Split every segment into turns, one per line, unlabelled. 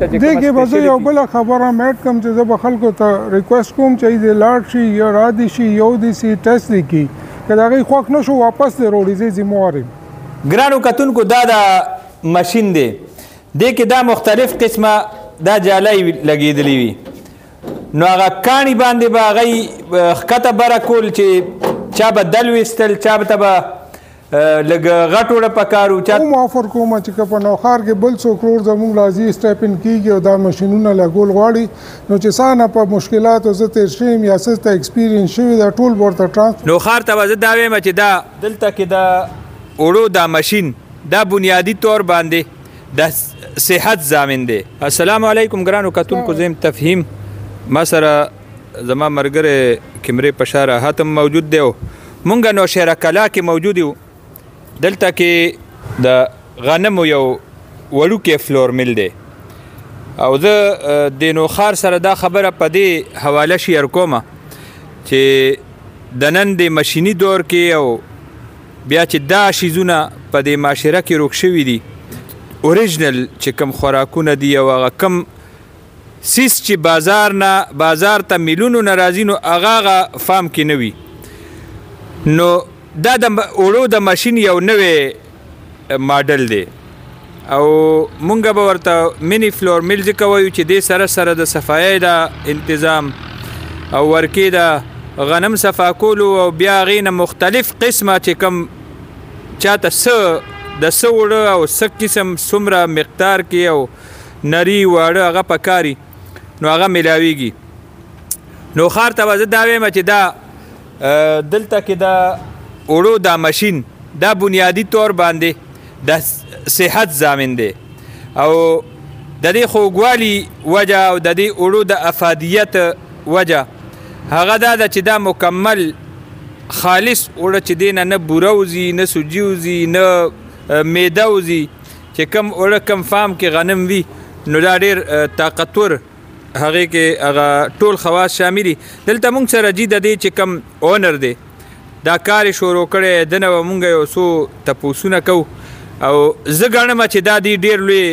دې کې به زه یو بله خبره میډ کوم چې زه به خلکو ته ریکویسټ کوم چې دې لاړ شي یا را دي شي یو دي سي ټیسټ دې کړي که د هغې خوښ نه شو واپس دې راوړي زه ذمهوار یم.
ګرانو کتونکو دا د مشین دی دې کې دا مختلف قسمه دا جالۍ لګېدلې وي نو هغه کاڼي باندې به هغوی ښکته بره کول چې چا به دل ویستل چا ته به لږ غټ وړه پکار و
کوم آفر کوم چې که په نوښار کې بل څوک ورور زموږ راځي سټیپ ان کېږي او دا مشینونه لګول غواړي نو چې څه نه په مشکلاتو زه تېر شوی یم یا څه ته ایکسپیرینس شوي دا ټول به ورته ټرانسفر
نوښار ته به زه دا وایم چې دا دلته کې د اوړو دا مشین دا بنیادي طور باندې د صحت ضامن دی. السلام علیکم ګرانو کتونکو زه یم تفهیم ما سره زما ملګری کمرې په شا راحت هم موجود دی او مونږ نوشهره کلا کې موجود یو دلته کې د غنمو یو وړوکی فلور مل دی او زه د نوښار سره دا خبره په دې حواله شیر کومه چې د نن د مشیني دور کې او بیا چې دا شیزونه په دې معاشره کې روک شوي دي اوریجنل چې کم خوراکونه دي او هغه کم سیس چې بازار ته میلونو نه راځي نو هغه فام کې نه وي نو دا د اوړو د ماشین یو نوی ماډل دی او مونږ به ورته منی فلور مل ځکه وایو چې دې سره سره د صفایۍ د انتظام او ورکې د غنم صفا کولو او بیا هغې نه مختلف قسمه چې کوم چاته څه د څه اوړه او څه قسم څومره مقدار کې او نري واړه هغه پکاري نو هغه میلاویږي. نوښار ته به زه دا وایم چې دا دلته کې د اوړو دا مشین دا بنیادي طور باندې د صحت ضامن دی او د دې خوږوالي وجه او د دې اوړو د افادیت وجه هغه دا ده چې دا مکمل خالص اوړه چې دی نه بوره وځي نه سوجي وځي نه میده وځي چې کم اوړه کم فام کې غنم وي نو دا ډېر طاقتور هغې کې هغه ټول خواص شامل دي. دلته مونږ سره جي د دې چې کم اونر دی دا کار شروع کړی دنه به مونږ یو څو تپوسونه کوو او زه ګڼم چې دا دی ډېر لوی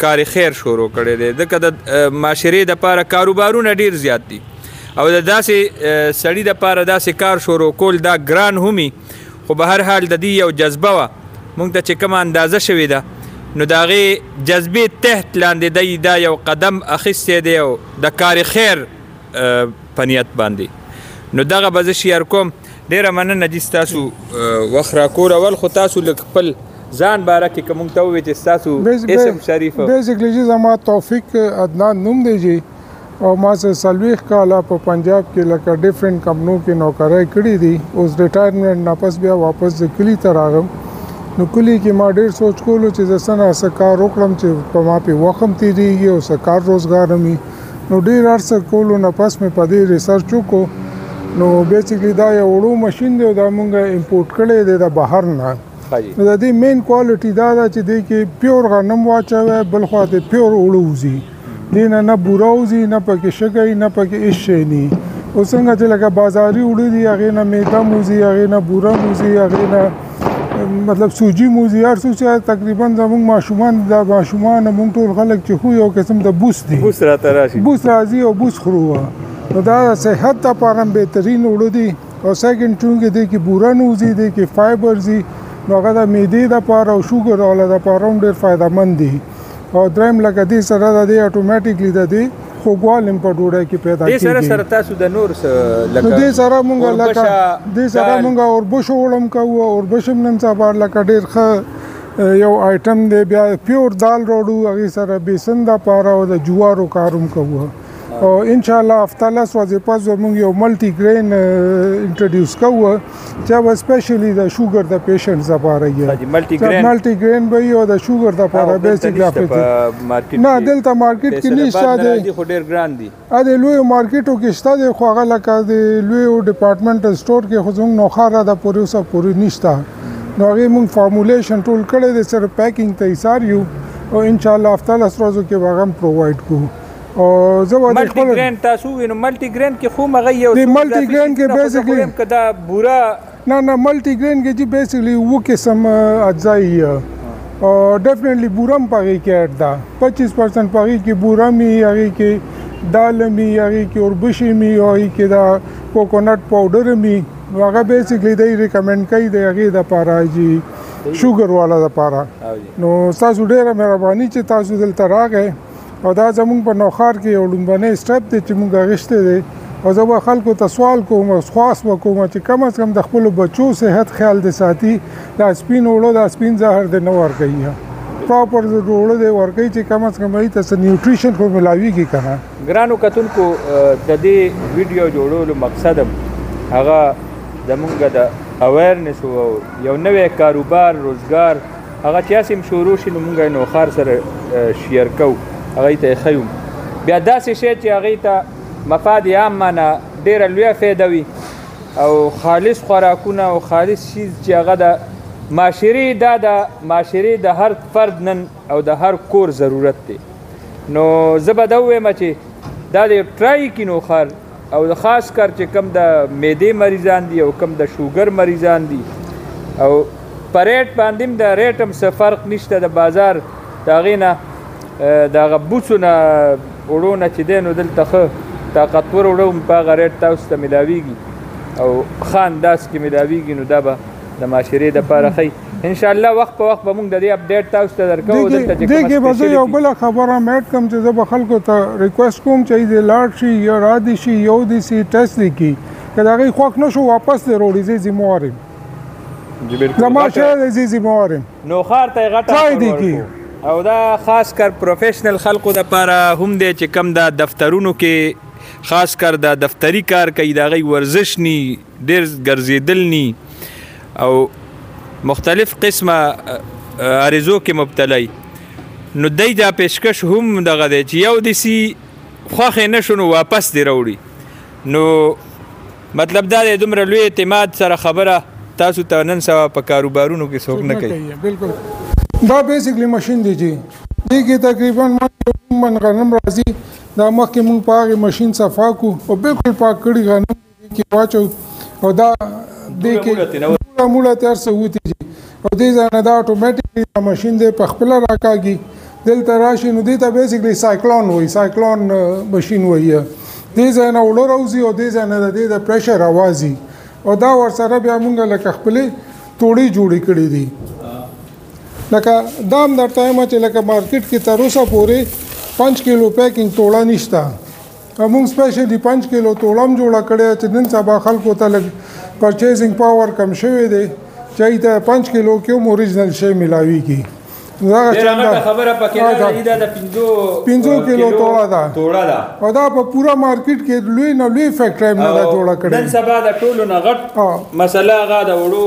کار خیر شروع کړی دی ځکه د معاشرې دپاره کاروبارونه ډېر زیات دي او د داسې سړي دپاره داسې کار شروع کول دا ګران هم خو به هر حال د دې یو جذبه وه مونږ ته چې کومه اندازه شوې ده نو د هغې جذبې تحت لاندې دی دا یو قدم اخیستی دی او د کار خیر په نیت باندې نو دغه به زه شیر کوم. ډیره مننه جی ستاسو وخت راکول اول خو تاسو لږ خپل ځان باره کې که مونږ ته ووایئ چې ستاسو اسم شریف
بیسیکلی جی زما توفیق عدنان نوم دی جی او ما څه 40 کاله په پنجاب کې لکه ډفرنټ کمپنو کې نوکرۍ کړې دي اوس ریټایرمنټ نه پس بیا واپس د کلي ته راغلم نو کلي کې ما ډېر سوچ کولو چې زه څه نه څه کار وکړم چې په ما پې وخت هم تېرېږي او څه کار روزګار هم وي نو ډېر هر څه کولو نه پس مې په دې ریسرچ وکړو نو بیسیکلی دا یو وړو مشین دی او دا مونږ امپورټ کړی دی د بهر نه نو د دې مین کوالټي دا ده چې دې کې پیور غنم واچوی بل خوا ته پیور اوړه وځي دې نه بوره وځي نه پکې شګی نه پکې هېڅ شی نه اوس څنګه چې لکه بازاري اوړه دي هغې نه میده م وځي هغې نه بوره م وځي هغې نه مطلب سوجي م وځي هر څه چې تقریبا زموږ ماشومان دا ماشومان مونږ ټول خلک چې خو یو قسم د بوس دي
بوس راته راشي
بوس راځي او بوس خورو نو دا صحت لپاره هم بهترین اوړه دي او سیکنډ چونکې دې کې بوره نه وځي دې کې فایبر ځي نو هغه د معدې دپاره او شوګر والا دپاره هم ډېر فایدهمند دي او دریم لکه دې سره د دې اټومیټیکلی د دې خوږوال هم په ډوډۍ کې پیدا کېږي.
دې سره تاسو د نور
نو دې سره مونږ لکه دې سره مونږ اوربشو وړم کوو اوربش هم نن سبا لکه ډېر ښه یو آیټم دی بیا پیور دال راوړو هغې سره بیسن دپاره او د جوارو کار هم کوو او انشاءالله هفته 10 ورځې پس به موږ یو ملټي ګرین انټروډیوس کوو چې به سپیشلی د شوګر د پیشنټس لپاره یې ملټي ګرین به وي او د شوګر دپاره بیسیک نه دلته مارکیټ کې نشته دی
خو ډېر ګران دي
د لویو مارکیټو کې شته دی خو هغه لکه د لویو ډپارټمنټل سټور کې خو زموږ نوښاره ده پورې اوسه پورې نشته نو هغې موږ فارمولیشن ټول کړی دی صرف پیکینګ ته ایثار یو او انشاءالله هفته 10 ورځو کې به هغه هم پرووایډ کوو او زه به
ملټي ګرین تاسو وینو ملټي ګرین کې خو مغه یو
د ملټي ګرین کې بیسیکلی
کدا بورا
نه ملټي ګرین کې چې بیسیکلی و قسم اجزا او ډیفینیټلی بورم پغې کې اډ دا 25% پغې کې بورم هغه کې دال می هغه کې اوربشي می او هغه کې دا کوکونټ پاوډر می هغه بیسیکلی دی ریکمند کوي د هغه د پاره جی شوګر والا د پاره نو تاسو ډیره مهرباني چې تاسو دلته راغې او دا زموږ په نوخار کې یو لومبنه سټپ دی چې موږ غشته دی او زه به خلکو ته سوال کوم او خاص وکوم چې کم از کم د خپل بچو صحت خیال دي ساتي دا سپین وړو دا سپین زهر د نو ور کوي پراپر وړو د ور کوي چې کم از کم ای ته نیوټریشن خو ملاويږي کنه
ګرانو کتونکو د دې ویډیو جوړولو مقصد هغه زمونږ د اویرنس او یو نوې کاروبار روزګار هغه چې اسیم شروع شي نو مونږ نو خار سره شیر کو هغه ته خیوم بیا داسې شی چې هغه ته مفاد عامه نه ډیره لویه فایده وي او خالص خوراکونه او خالص چیز چې هغه د معاشرې د هر فرد نن او د هر کور ضرورت دی نو زه به دا ووایم چې دا د ټرای کړي نو خار او خاص کر چې کم د معدې مریضان دي او کم د شوګر مریضان دي او په ریټ باندې هم د ریټ هم څه فرق نشته د بازار د هغې نه د هغه بوڅو نه وړو نه چې دی نو دلته ښه طاقتور وړو په هغه ریټ تاسو ته میلاویږي او ښه انداز کې میلاویږي نو دا به د معاشرې دپاره ښیي انشاءالله وخت په وخت به موږ د دې اپډیټ تاسو ته درکوو دلته چې
دې کې به زه یو بله خبره هم ایډ کړم چې زه به خلکو ته ریکویسټ کوم چې دې لاړ شي یا رادي شي یو دې سي ټیسټ دې کړي که د هغې خوښ نه شو واپس دې راوړي زه ذمهوار یم زما شی دی زه ذمهوار یم
نوخار ته یې غټه ورکړو او دا خاص کر پروفیشنل خلکو دپاره هم دی چې کم د دفترونو کې خاص کر د دفتری کار کوي د هغې ورزش نی ډېر ګرځېدل نی او مختلف قسمه عرضو کې مبتلی نو دی دا پیشکش هم دغه دی چې یو دسي خوښ یې نه شو نو واپس دې راوړي نو مطلب دا دی دومره لوی اعتماد سره خبره تاسو ته نن سبا په کاروبارونو کې څوک نه کوي
بالکل دا بیسیکلی ماشین دی جی دې کې تقریبا من غنم راځي دا مخکې مونږ په هغې ماشین صفا کړو او بالکل پاک کړي غنم کې واچو او دا دې کې موړه تیار څه وتي جي او دې ځای نه دا اټومیټیکلی دا ماشین دی په خپله راکاږي دلته راشي نو دې ته بیسیکلی سایکلون وایي سایکلون ماشین وایي دې ځای نه اوړه راوځي او دې ځای نه د دې د پریشر اواز او دا ورسره بیا مونږ لکه خپلې توړې جوړې کړې دي لکه دا هم درته وایم چې لکه مارکیټ کې تر اوسه پورې 5 کیلو پیکنګ توړه نشته موږ سپیشلی 5 کیلو توړه هم جوړه کړې چې نن سبا خلکو ته لږ پرچیزنګ پاور کم شوی دی چې ته 5 کیلو کې هم اوریجنل شی ملاویږي دا
خبره پکې دا د
5 کیلو توړه ده او دا په پورا مارکیټ کې لوی نه لوی فیکټری نه دا جوړه کړې
نن سبا د ټولو نه غټ مسله هغه د وړو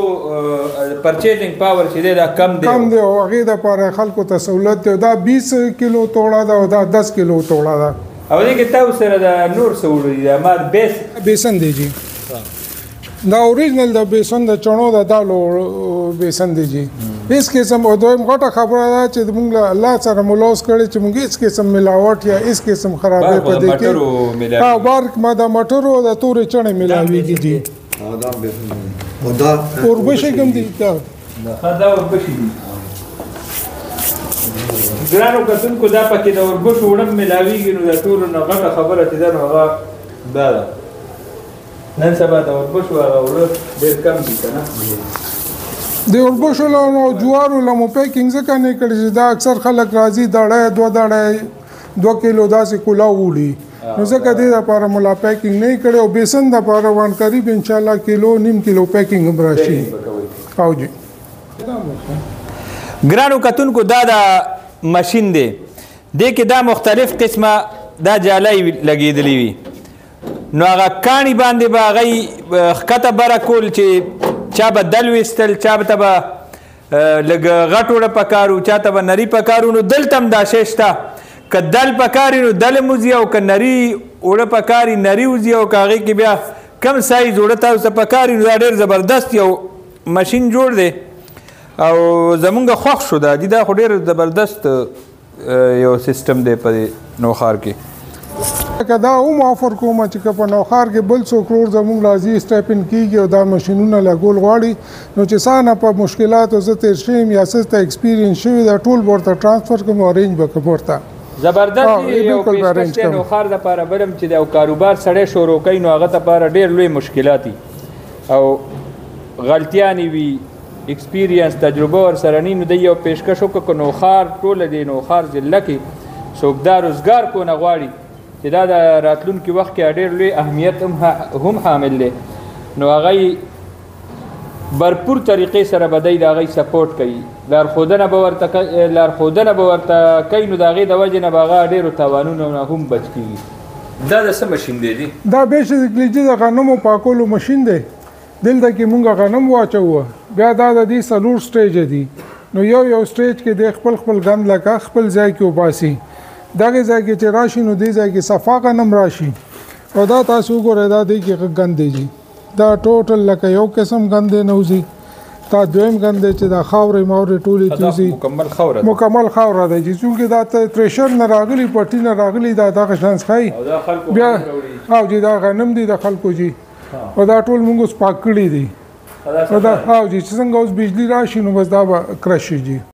پرچیزنګ پاور چې دی دا کم دی
او هغې دپاره خلکو ته سهولت دی دا 20 کیلو توړه ده او دا 10 کیلو توړه ده
او دې کې تاسو سره د نور څه وړو دي ما
بیسن دی جی دا اوریجنل د بیسن د چڼو د دالو بیسن دی جی هیڅ قسم او دویم غټه خبره ده چې موږ الله سره ملوث کړي چې موږ هیڅ قسم ملاوټ یا هیڅ قسم خرابې په دې کې ها بارک ما د مټرو د تورې چڼې ملاويږي دي او دا اوربشي کوم دي دا
اوربشي دي ګرانو کتونکو دا پکې د اوربشو وړم ملاويږي نو د ټولو نه غټه خبره چې ده نو هغه دا ده نن سبا د اوربشو هغه وړه ډېر کم دي که نه
د اوربشو له جوارو له مو پیکینګ ځکه نه کړي چې دا اکثر خلک راځي دړی 2 کیلو داسې کولا وړي نو ځکه دې دپاره مو لا پیکینګ نه کړی او بیسن دپاره وان قریب انشاءالله کیلو نیم کیلو پیکینګ هم راشي او جی
ګرانو کتونکو دا د ماشین دی دې کې دا مختلف قسمه دا جالی لګېدلی وي نو هغه کاڼي باندې به هغه ښکته بره کول چې چا به دل ویستل چا ته به لږ غټ وړه پکارو چا ته به نري پکارو نو دلته هم دا شی شته که دل پکاري نو دل هم وځي او که نري وړه پکاري نري وځي او که هغې کې بیا کم سایز وړه تاسو ته پکاري نو دا ډېر زبردست یو ماشین جوړ دی او زمونږ خوښ شو دا خو ډېر زبردست یو سیسټم دی په نوخار کې
که دا هم آفر کوم چې که په نوښار کې بل څوک ورور زموږ راځي سټیپ ان کېږي او دا ماشینونه لګول غواړي نو چې څه نه په مشکلاتو زه تېر شوی یم یا څه ته ایکسپیرینس شوی دا ټول ورته ټرانسفر کوم او ارینج به کوم ورته
زبردست یو پیشکش دی نوښار دپاره بل هم چې د یو کاروبار سړی شروع کوي نو هغه دپاره ډېر لوی مشکلات دي او غلطیانې وي ایکسپیرینس تجربه ورسره نی نو د یو پیشکش وکړه که نوښار ټوله د نوښار ضلع کې څوک دا روزګار کونه غواړي چې دا د راتلونکي وخت کې ډېر لوی اهمیت هم حامل دی نو هغه برپور طریقې سره به دی د هغې سپورټ کوي لارښودنه به ورته کوي نو د هغې د وجې نه به هغه ډېرو تاوانونو نه هم بچ کېږي دا د څه مشین دی
دا بیسیکلی چې د غنمو پاکولو مشین دی دلته کې مونږ غنم واچوه بیا دا د دې څلور سټیجه دي نو یو سټیج کې د خپل ګند لکه خپل ځای کې وباسي دغه ځای کې چې راشي نو دې ځای کې صفا غنم راشي او دا تاسو وګورئ دا دی کې ګند دی دا ټوټل لکه یو قسم ګند دی نوځي دا دویم ګند دی چې دا خاورې ماورې ټولې توځي مکمل خاوره دی چې څونکې دا تریشر نه راغلي پټي نه راغلي دا دغه شان ښایي بیا او چې دا غنم دی د خلکو جي او دا ټول موږ اوس پاک کړي دي او دا چې څنګه اوس بجلی راشي نو بس دا به کرش شي جي